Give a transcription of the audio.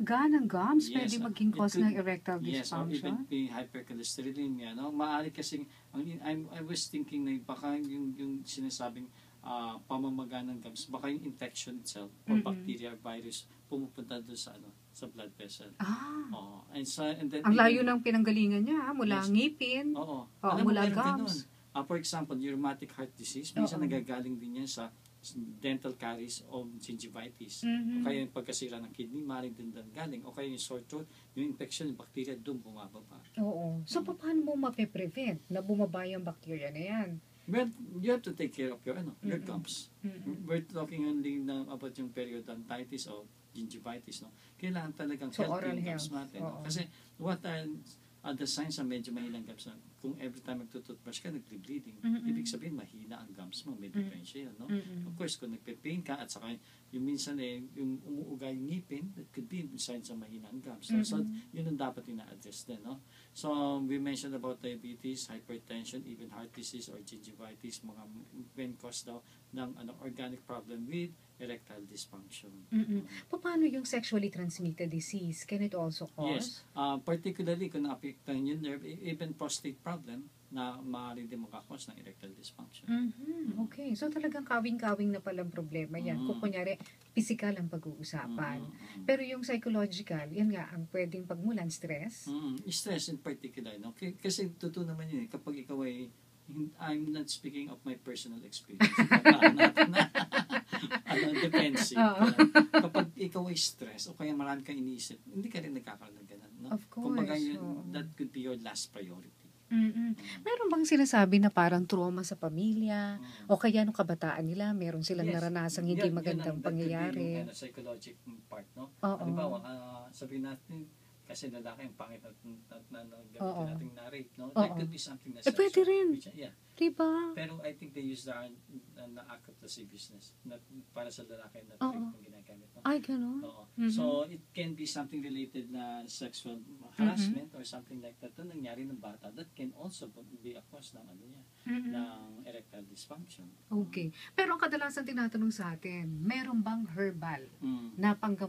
maganang gums Yes, pwede maging cause ng erectile yes, or dysfunction? even being hypercholesterolemia, no? Maaari kasing, I was thinking na baka yung sinasabing pamamaga ng gums, baka yung infection itself, or bacteria or virus, pumupunta doon sa, sa blood vessel. Oo. And then, Ang layo ng pinanggalingan niya, mula yes, ngipin, oo. mula gums. For example, rheumatic heart disease, minsan nagagaling din yan sa dental caries o gingivitis. O kaya yung pagkasira ng kidney, maaaring din galing. O kaya yung sore throat, yung infection, yung bacteria, doon bumababa. Oo. So, paano mo mape-prevent na bumaba yung bacteria na yan? Well, you have to take care of your gums. We're talking only about yung periodontitis o gingivitis, no? Kailangan talagang healthy yung gums natin. No? Kasi what are the signs na medyo mahinang gums na kung every time magtutoothbrush ka, nagbe-bleeding, ibig sabihin mahina ang gums mo, may differential, no? Of course, kung nagpe-pain ka at saka yung minsan yung umuuga yung ngipin, that could be signs ng mahina ang gums. So, yun ang dapat ina-address din, no? So, we mentioned about diabetes, hypertension, even heart disease or gingivitis, mga when caused daw ng organic problem with erectile dysfunction. Paano yung sexually transmitted disease? Can it also cause? Yes. Particularly kung naapektuhan yung nerve, even prostate problem, na maaari din makakos ng erectile dysfunction. Okay. So talagang kawing-kawing na palang problema yan. Kung kunyari, physical ang pag-uusapan. Pero yung psychological, yan nga, ang pwedeng pagmulan, stress. Stress in particular. No? Kasi totoo naman yun, kapag ikaw ay, I'm not speaking of my personal experience. Defensive. Kapag ikaw ay stress o kaya marami kang iniisip, hindi ka rin nagkakaroon ng ganun. No? Of course. Kumbaga that could be your last priority. Meron bang sinasabi na parang trauma sa pamilya o kaya nung kabataan nila meron silang naranasang hindi magandang pangyayari? Yung psychological part, no? Oo. Sabihin natin kasi lalaki ang pangit na gamitin natin na-rape, no? Oo. That could be something na pwede rin. Yeah. Diba? Pero I think they use the act of lasciviousness para sa lalaki na rape ang ginagamit. No? Ay, gano'n? Oo. So, it can be something related na sexual harassment or something like that. Ito nangyari ng bata. That can also be a cause ng ng erectile dysfunction. Okay. Pero ang kadalasan tinatanong sa atin, meron bang herbal na panggamot